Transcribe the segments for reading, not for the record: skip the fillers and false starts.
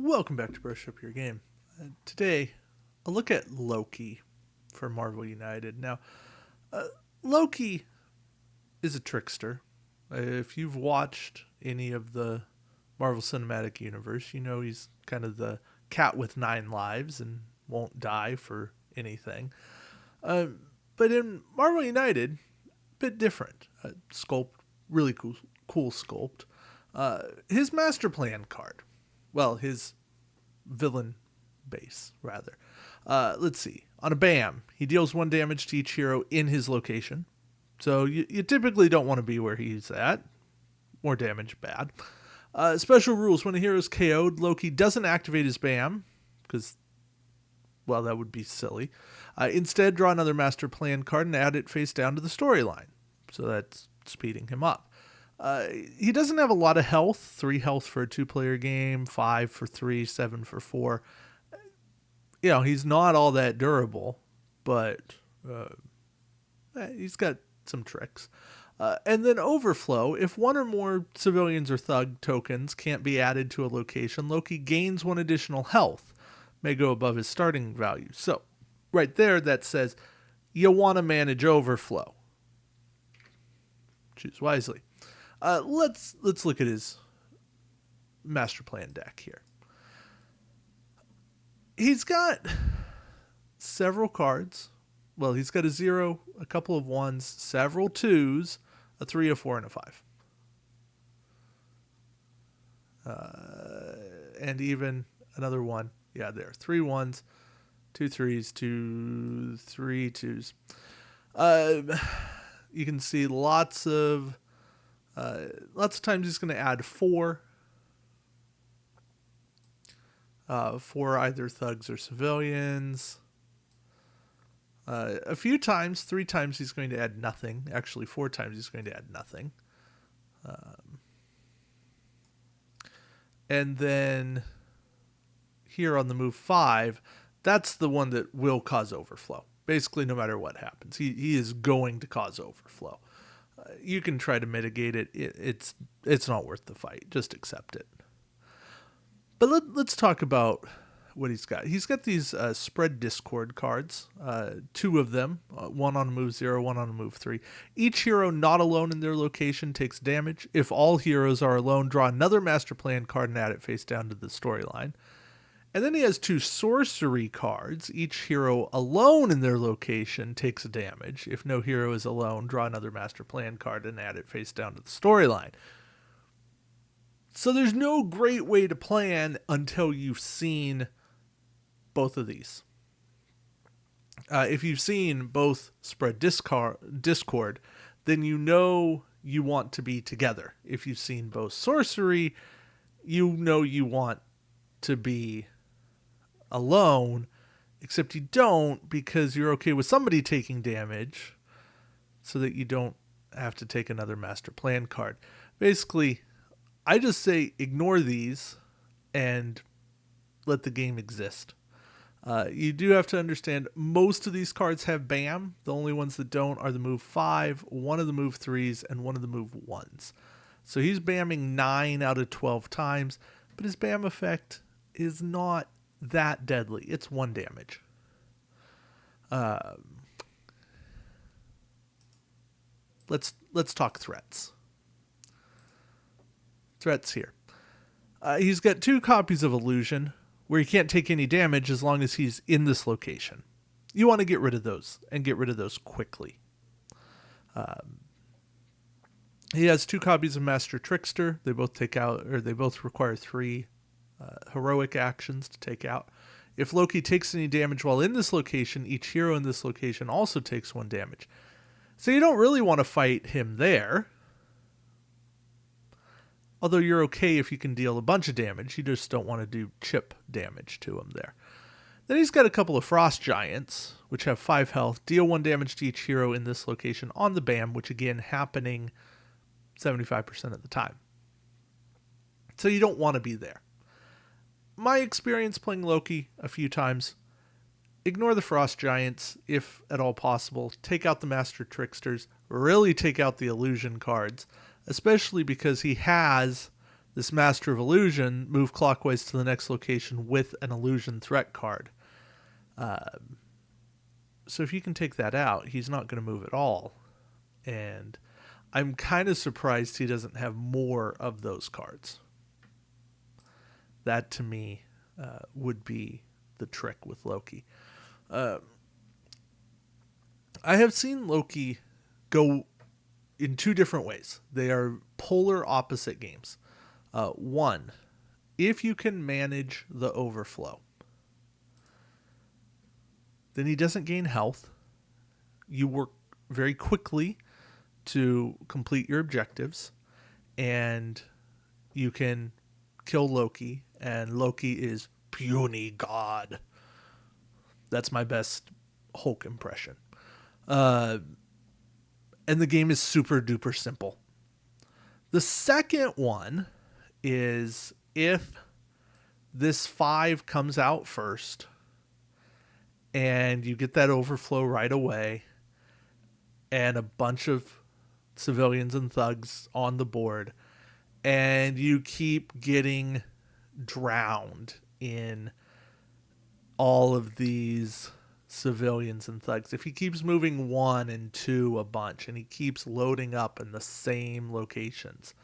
Welcome back to Brush Up Your Game. Today, a look at Loki for Marvel United. Now, uh, Loki is a trickster. If you've watched any of the Marvel Cinematic Universe, you know he's kind of the cat with 9 lives and won't die for anything. Uh, but in Marvel United, a bit different. Sculpt, really cool sculpt. His master plan card. Well, his villain base, rather. Let's see. On a BAM, he deals 1 damage to each hero in his location. So you typically don't want to be where he's at. More damage, bad. Special rules. When a hero is KO'd, Loki doesn't activate his BAM, because, well, that would be silly. Instead, draw another Master Plan card and add it face down to the storyline. So that's speeding him up. He doesn't have a lot of health. 3 health for a 2-player game, 5 for 3, 7 for 4. You know, he's not all that durable, but he's got some tricks. And then Overflow. If 1 or more civilians or thug tokens can't be added to a location, Loki gains 1 additional health. May go above his starting value. So, right there, that says you want to manage Overflow. Choose wisely. Let's look at his master plan deck here. He's got several cards. Well, he's got a 0, a couple of 1s, several 2s, a 3, a 4, and a 5. And even another 1. Yeah, there. 3 1s, 2 3s, 2 3 2s. You can see lots of times he's going to add 4 for either thugs or civilians. A few times, 3 times he's going to add nothing. Actually, 4 times he's going to add nothing. And then here on the move 5, that's the one that will cause overflow. Basically, no matter what happens, he is going to cause overflow. You can try to mitigate it. It's not worth the fight. Just accept it. But let's talk about what he's got. He's got these spread discord cards, 2 of them, 1 on move 0, 1 on move 3. Each hero not alone in their location takes damage. If all heroes are alone, draw another master plan card and add it face down to the storyline. And then he has 2 sorcery cards. Each hero alone in their location takes damage. If no hero is alone, draw another master plan card and add it face down to the storyline. So there's no great way to plan until you've seen both of these. If you've seen both spread discord, then you know you want to be together. If you've seen both sorcery, you know you want to be alone, except you don't, because you're okay with somebody taking damage so that you don't have to take another master plan card. Basically, I just say ignore these and let the game exist. You do have to understand most of these cards have BAM. The only ones that don't are the move 5, 1 of the move 3s, and 1 of the move 1s. So he's BAMing 9 out of 12 times, but his BAM effect is not that deadly. It's 1 damage. Let's talk threats. Threats here. He's got 2 copies of Illusion, where he can't take any damage as long as he's in this location. You want to get rid of those, and get rid of those quickly. He has 2 copies of Master Trickster. They both require 3 heroic actions to take out. If Loki takes any damage while in this location, each hero in this location also takes 1 damage. So you don't really want to fight him there. Although you're okay if you can deal a bunch of damage. You just don't want to do chip damage to him there. Then he's got a couple of Frost Giants, which have 5 health. Deal 1 damage to each hero in this location on the BAM, which again happening 75% of the time. So you don't want to be there. My experience playing Loki a few times, ignore the Frost Giants if at all possible. Take out the Master Tricksters. Really take out the Illusion cards, especially because he has this Master of Illusion, move clockwise to the next location with an illusion threat card. So if you can take that out, he's not going to move at all. And I'm kind of surprised he doesn't have more of those cards. That to me would be the trick with Loki. I have seen Loki go in two different ways. They are polar opposite games. One, if you can manage the overflow, then he doesn't gain health. You work very quickly to complete your objectives, and you can kill Loki, and Loki is puny god. That's my best Hulk impression. And the game is super duper simple. The second one is if this 5 comes out first and you get that overflow right away and a bunch of civilians and thugs on the board, and you keep getting drowned in all of these civilians and thugs. If he keeps moving 1 and 2 a bunch and he keeps loading up in the same locations,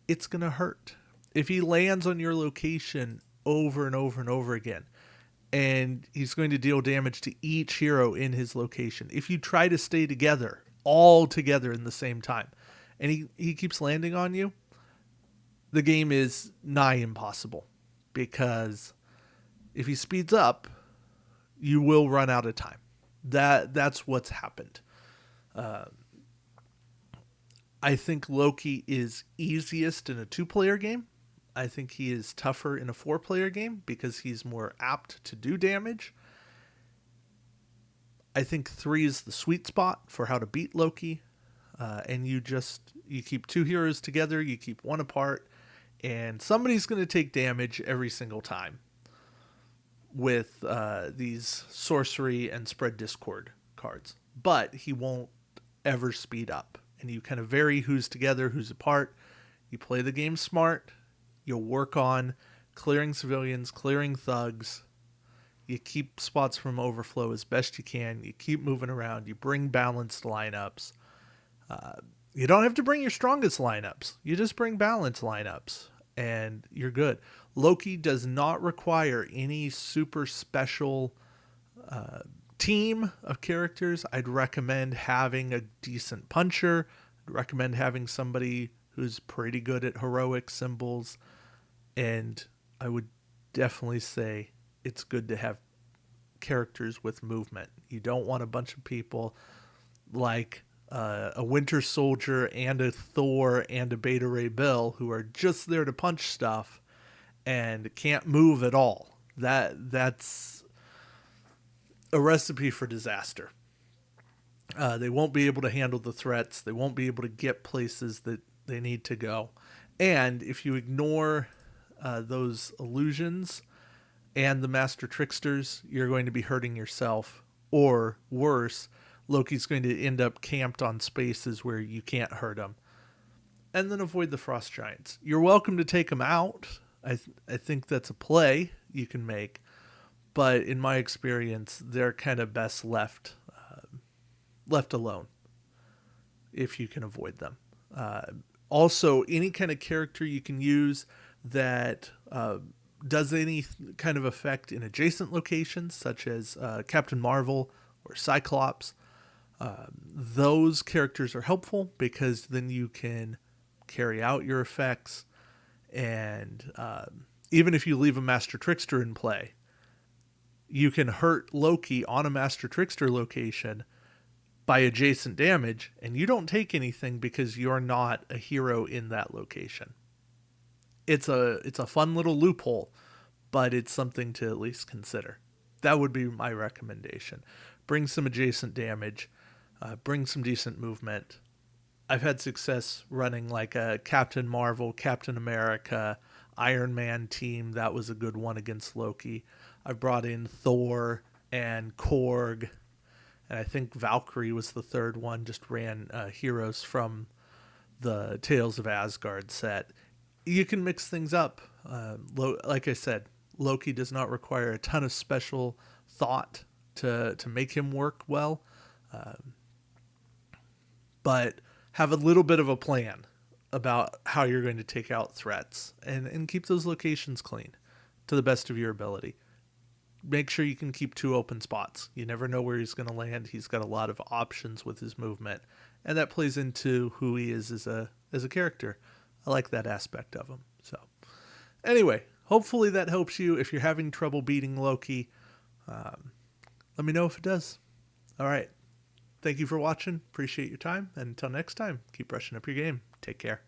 it's going to hurt. If he lands on your location over and over and over again, and he's going to deal damage to each hero in his location, if you try to stay together, all together in the same time, and he keeps landing on you, the game is nigh impossible. Because if he speeds up, you will run out of time. That's what's happened. I think Loki is easiest in a 2-player game. I think he is tougher in a 4-player game because he's more apt to do damage. I think 3 is the sweet spot for how to beat Loki. And you keep 2 heroes together, you keep 1 apart, and somebody's going to take damage every single time with these sorcery and spread discord cards. But he won't ever speed up. And you kind of vary who's together, who's apart. You play the game smart. You'll work on clearing civilians, clearing thugs. You keep spots from overflow as best you can. You keep moving around. You bring balanced lineups. You don't have to bring your strongest lineups. You just bring balanced lineups, and you're good. Loki does not require any super special team of characters. I'd recommend having a decent puncher. I'd recommend having somebody who's pretty good at heroic symbols. And I would definitely say it's good to have characters with movement. You don't want a bunch of people like a Winter Soldier and a Thor and a Beta Ray Bill who are just there to punch stuff and can't move at all. That's a recipe for disaster. They won't be able to handle the threats. They won't be able to get places that they need to go. And if you ignore those illusions and the Master Tricksters, you're going to be hurting yourself. Or worse, Loki's going to end up camped on spaces where you can't hurt him. And then avoid the Frost Giants. You're welcome to take them out. I think that's a play you can make. But in my experience, they're kind of best left alone if you can avoid them. Also, any kind of character you can use that does any kind of effect in adjacent locations, such as Captain Marvel or Cyclops, those characters are helpful because then you can carry out your effects. And even if you leave a Master Trickster in play, you can hurt Loki on a Master Trickster location by adjacent damage, and you don't take anything because you're not a hero in that location. It's a fun little loophole, but it's something to at least consider. That would be my recommendation. Bring some adjacent damage, bring some decent movement. I've had success running like a Captain Marvel, Captain America, Iron Man team. That was a good one against Loki. I've brought in Thor and Korg, and I think Valkyrie was the third one. Just ran heroes from the Tales of Asgard set. you can mix things up. Like I said, Loki does not require a ton of special thought to make him work well, but have a little bit of a plan about how you're going to take out threats and keep those locations clean to the best of your ability. Make sure you can keep 2 open spots. You never know where he's going to land. He's got a lot of options with his movement, and that plays into who he is as a character. I like that aspect of him. So, anyway, hopefully that helps you. If you're having trouble beating Loki, let me know if it does. All right. Thank you for watching. Appreciate your time. And until next time, keep brushing up your game. Take care.